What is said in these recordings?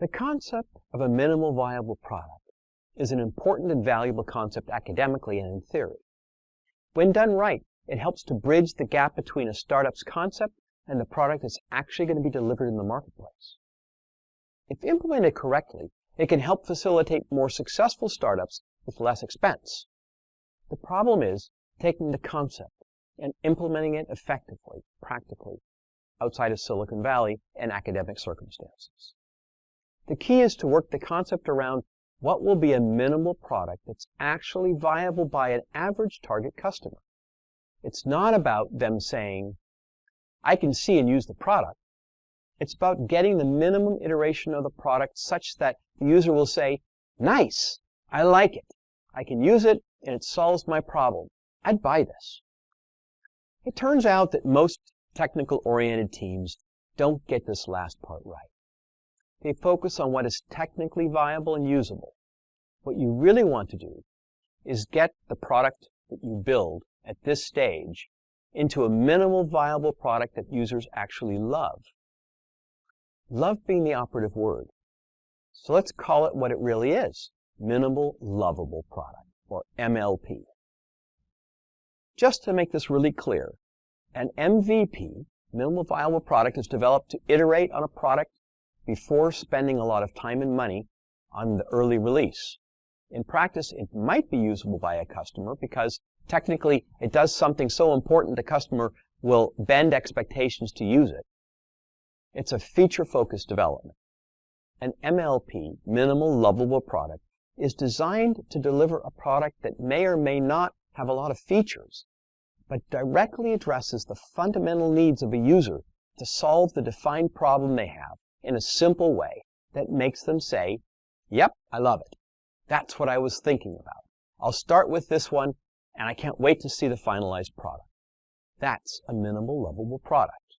The concept of a minimal viable product is an important and valuable concept academically and in theory. When done right, it helps to bridge the gap between a startup's concept and the product that's actually going to be delivered in the marketplace. If implemented correctly, it can help facilitate more successful startups with less expense. The problem is taking the concept and implementing it effectively, practically, outside of Silicon Valley and academic circumstances. The key is to work the concept around what will be a minimal product that's actually viable by an average target customer. It's not about them saying, I can see and use the product. It's about getting the minimum iteration of the product such that the user will say, nice, I like it. I can use it and it solves my problem. I'd buy this. It turns out that most technical-oriented teams don't get this last part right. They focus on what is technically viable and usable. What you really want to do is get the product that you build at this stage into a minimal viable product that users actually love. Love being the operative word. So let's call it what it really is, minimal lovable product, or MLP. Just to make this really clear, an MVP, minimal viable product, is developed to iterate on a product before spending a lot of time and money on the early release. In practice, it might be usable by a customer because technically it does something so important the customer will bend expectations to use it. It's a feature-focused development. An MLP, minimal lovable product, is designed to deliver a product that may or may not have a lot of features, but directly addresses the fundamental needs of a user to solve the defined problem they have in a simple way that makes them say, yep, I love it. That's what I was thinking about. I'll start with this one, and I can't wait to see the finalized product. That's a minimal lovable product.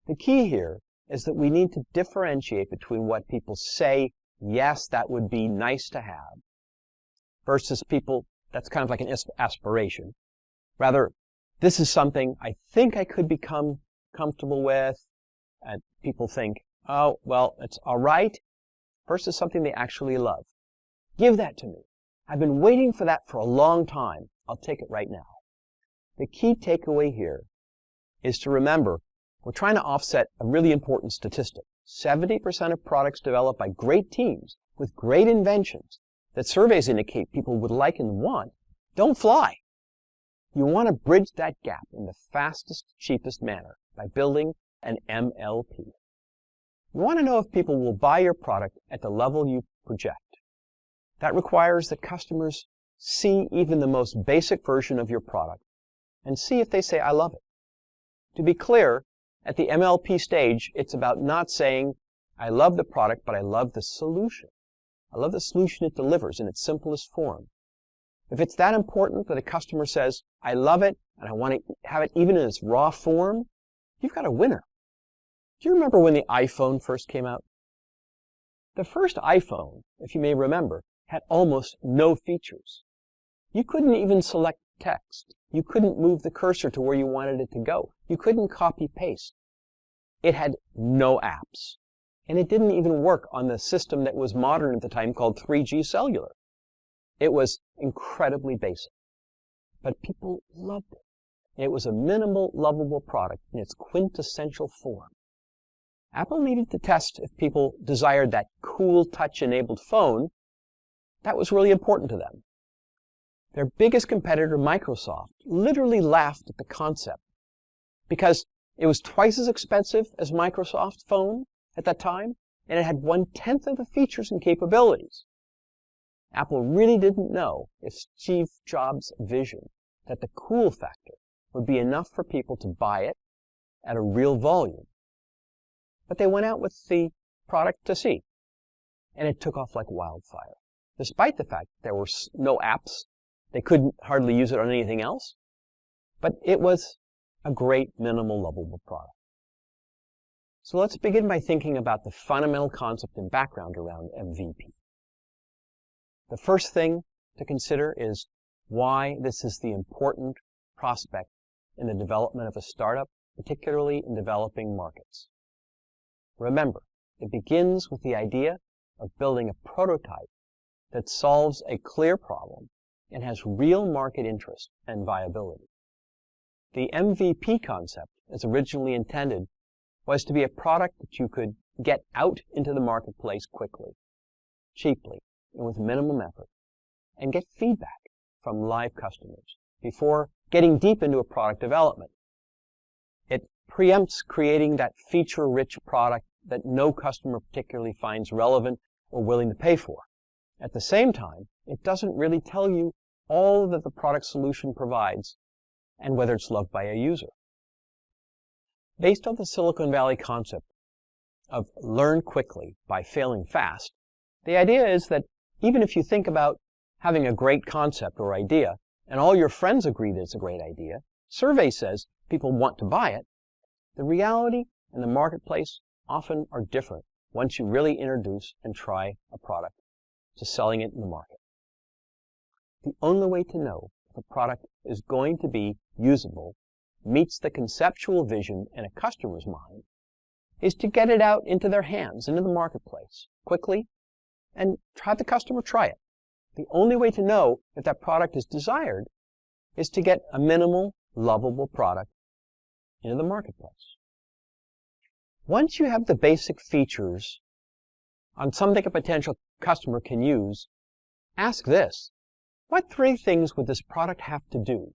The key here is that we need to differentiate between what people say, yes, that would be nice to have, versus people, that's kind of like an aspiration. Rather, this is something I think I could become comfortable with, and people think, oh, well, it's all right, versus something they actually love. Give that to me. I've been waiting for that for a long time. I'll take it right now. The key takeaway here is to remember we're trying to offset a really important statistic. 70% of products developed by great teams with great inventions that surveys indicate people would like and want don't fly. You want to bridge that gap in the fastest, cheapest manner by building an MLP. You want to know if people will buy your product at the level you project. That requires that customers see even the most basic version of your product and see if they say, I love it. To be clear, at the MLP stage, it's about not saying, I love the product, but I love the solution. I love the solution it delivers in its simplest form. If it's that important that a customer says, I love it, and I want to have it even in its raw form, you've got a winner. Do you remember when the iPhone first came out? The first iPhone, if you may remember, had almost no features. You couldn't even select text. You couldn't move the cursor to where you wanted it to go. You couldn't copy-paste. It had no apps. And it didn't even work on the system that was modern at the time called 3G cellular. It was incredibly basic. But people loved it. It was a minimal, lovable product in its quintessential form. Apple needed to test if people desired that cool touch-enabled phone. That was really important to them. Their biggest competitor, Microsoft, literally laughed at the concept because it was twice as expensive as Microsoft's phone at that time, and it had 1/10 of the features and capabilities. Apple really didn't know if Steve Jobs' vision that the cool factor would be enough for people to buy it at a real volume. But they went out with the product to see, and it took off like wildfire. Despite the fact there were no apps, they couldn't hardly use it on anything else, but it was a great minimal lovable product. So let's begin by thinking about the fundamental concept and background around MVP. The first thing to consider is why this is the important prospect in the development of a startup, particularly in developing markets. Remember, It begins with the idea of building a prototype that solves a clear problem and has real market interest and viability. The MVP concept, as originally intended, was to be a product that you could get out into the marketplace quickly, cheaply, and with minimum effort, and get feedback from live customers before getting deep into a product development. It preempts creating that feature-rich product that no customer particularly finds relevant or willing to pay for. At the same time, it doesn't really tell you all that the product solution provides and whether it's loved by a user. Based on the Silicon Valley concept of learn quickly by failing fast, the idea is that even if you think about having a great concept or idea and all your friends agree that it's a great idea, survey says people want to buy it, the reality and the marketplace often are different once you really introduce and try a product to selling it in the market. The only way to know if a product is going to be usable, meets the conceptual vision in a customer's mind, is to get it out into their hands, into the marketplace, quickly, and have the customer try it. The only way to know if that product is desired is to get a minimal, lovable product into the marketplace. Once you have the basic features on something a potential customer can use, ask this: what 3 things would this product have to do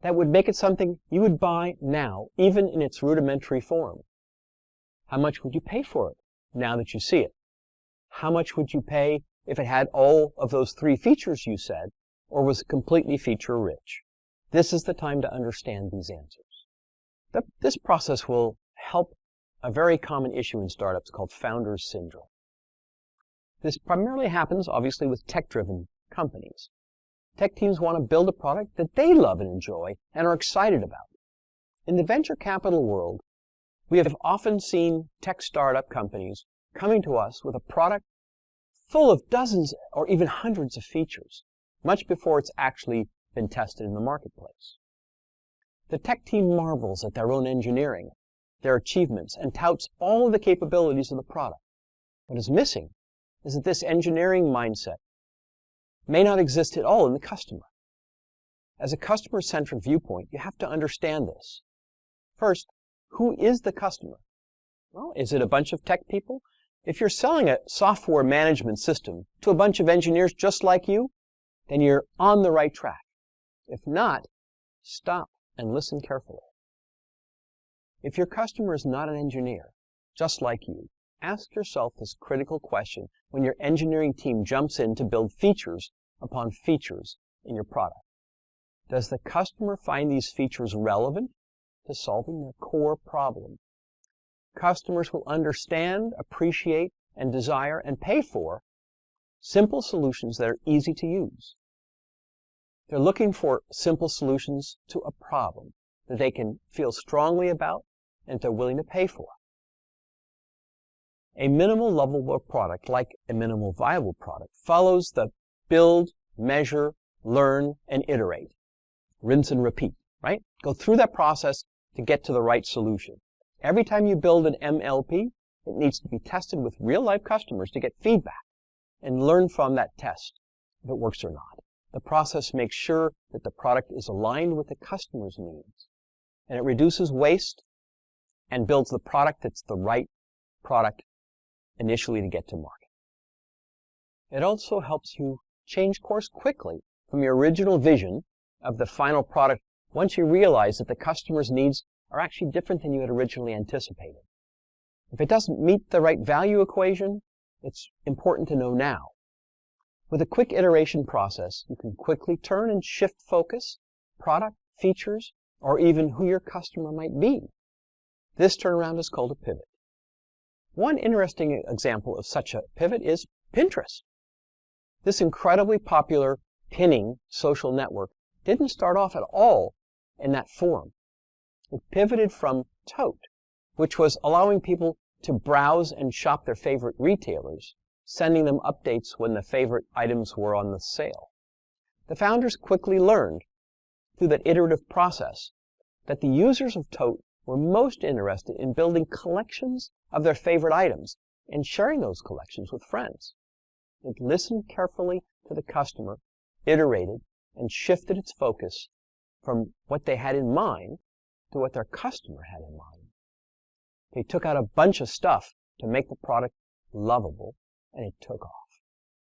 that would make it something you would buy now, even in its rudimentary form? How much would you pay for it now that you see it? How much would you pay if it had all of those 3 features you said, or was completely feature-rich? This is the time to understand these answers. This process will help a very common issue in startups called founder's syndrome. This primarily happens, obviously, with tech-driven companies. Tech teams want to build a product that they love and enjoy and are excited about. In the venture capital world, we have often seen tech startup companies coming to us with a product full of dozens or even hundreds of features, much before it's actually been tested in the marketplace. The tech team marvels at their own engineering, their achievements, and touts all of the capabilities of the product. What is missing is that this engineering mindset may not exist at all in the customer. As a customer-centric viewpoint, you have to understand this. First, who is the customer? Well, is it a bunch of tech people? If you're selling a software management system to a bunch of engineers just like you, then you're on the right track. If not, stop and listen carefully. If your customer is not an engineer, just like you, ask yourself this critical question when your engineering team jumps in to build features upon features in your product. Does the customer find these features relevant to solving their core problem? Customers will understand, appreciate, and desire and pay for simple solutions that are easy to use. They're looking for simple solutions to a problem that they can feel strongly about and they're willing to pay for. A minimal lovable product, like a minimal viable product, follows the build, measure, learn, and iterate. Rinse and repeat, right? Go through that process to get to the right solution. Every time you build an MLP, it needs to be tested with real-life customers to get feedback and learn from that test if it works or not. The process makes sure that the product is aligned with the customer's needs, and it reduces waste and builds the product that's the right product initially to get to market. It also helps you change course quickly from your original vision of the final product once you realize that the customer's needs are actually different than you had originally anticipated. If it doesn't meet the right value equation, it's important to know now. With a quick iteration process, you can quickly turn and shift focus, product, features, or even who your customer might be. This turnaround is called a pivot. One interesting example of such a pivot is Pinterest. This incredibly popular pinning social network didn't start off at all in that form. It pivoted from Tote, which was allowing people to browse and shop their favorite retailers, sending them updates when the favorite items were on the sale. The founders quickly learned through that iterative process that the users of Tote were most interested in building collections of their favorite items and sharing those collections with friends. It listened carefully to the customer, iterated, and shifted its focus from what they had in mind to what their customer had in mind. They took out a bunch of stuff to make the product lovable, and it took off.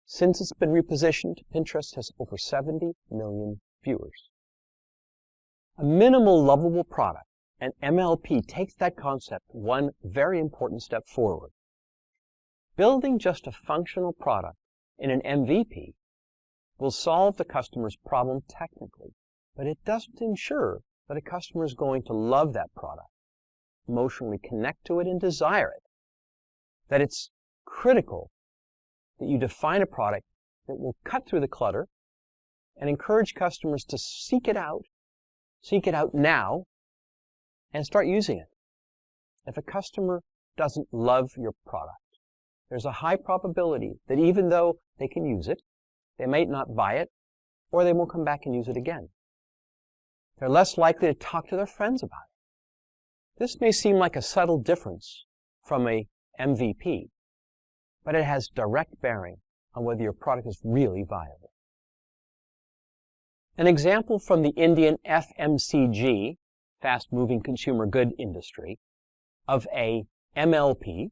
Since it's been repositioned, Pinterest has over 70 million viewers. A minimal lovable product, and MLP takes that concept one very important step forward. Building just a functional product in an MVP will solve the customer's problem technically, but it doesn't ensure that a customer is going to love that product, emotionally connect to it, and desire it. That it's critical that you define a product that will cut through the clutter and encourage customers to seek it out now, and start using it. If a customer doesn't love your product, there's a high probability that even though they can use it, they might not buy it, or they won't come back and use it again. They're less likely to talk to their friends about it. This may seem like a subtle difference from a MVP, but it has direct bearing on whether your product is really viable. An example from the Indian FMCG, fast-moving consumer good industry, of a MLP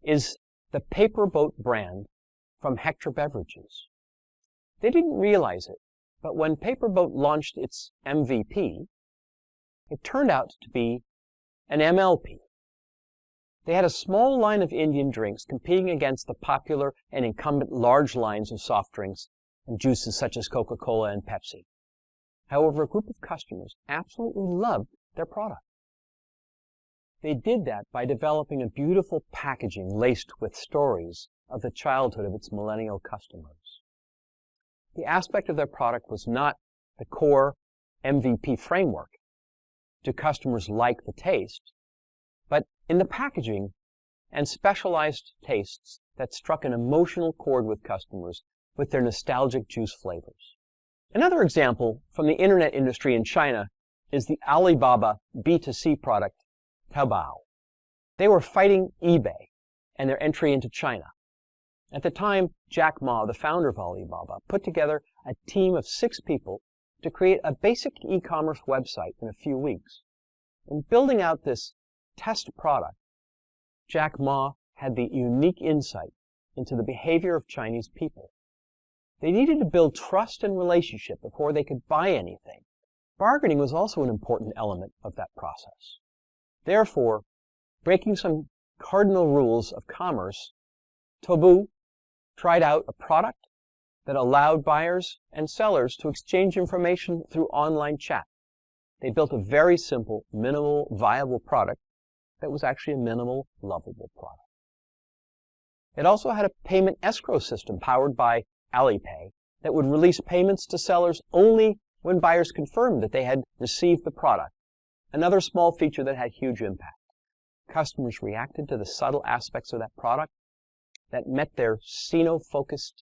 is the Paper Boat brand from Hector Beverages. They didn't realize it, but when Paper Boat launched its MVP, it turned out to be an MLP. They had a small line of Indian drinks competing against the popular and incumbent large lines of soft drinks and juices such as Coca-Cola and Pepsi. However, a group of customers absolutely loved their product. They did that by developing a beautiful packaging laced with stories of the childhood of its millennial customers. The aspect of their product was not the core MVP framework. Do customers like the taste? But in the packaging and specialized tastes that struck an emotional chord with customers with their nostalgic juice flavors. Another example from the internet industry in China is the Alibaba B2C product, Taobao. They were fighting eBay and their entry into China. At the time, Jack Ma, the founder of Alibaba, put together a team of 6 people to create a basic e-commerce website in a few weeks. In building out this test product, Jack Ma had the unique insight into the behavior of Chinese people. They needed to build trust and relationship before they could buy anything. Bargaining was also an important element of that process. Therefore, breaking some cardinal rules of commerce, Taobao tried out a product that allowed buyers and sellers to exchange information through online chat. They built a very simple, minimal, viable product that was actually a minimal, lovable product. It also had a payment escrow system powered by Alipay that would release payments to sellers only when buyers confirmed that they had received the product. Another small feature that had huge impact. Customers reacted to the subtle aspects of that product that met their Sino-focused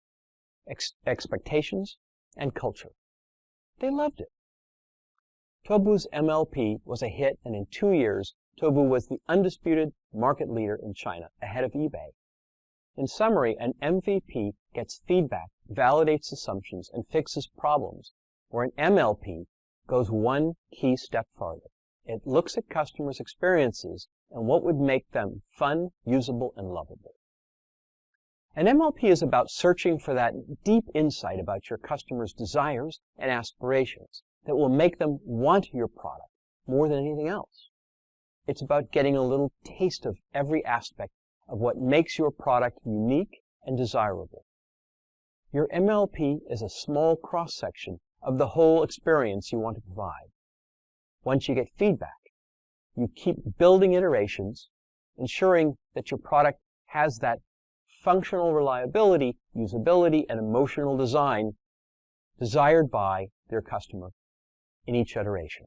expectations and culture. They loved it. Taobao's MLP was a hit, and in 2 years, Taobao was the undisputed market leader in China, ahead of eBay. In summary, an MVP gets feedback, validates assumptions, and fixes problems, where an MLP goes one key step farther. It looks at customers' experiences and what would make them fun, usable, and lovable. An MLP is about searching for that deep insight about your customers' desires and aspirations that will make them want your product more than anything else. It's about getting a little taste of every aspect of what makes your product unique and desirable. Your MLP is a small cross-section of the whole experience you want to provide. Once you get feedback, you keep building iterations, ensuring that your product has that functional reliability, usability, and emotional design desired by their customer in each iteration.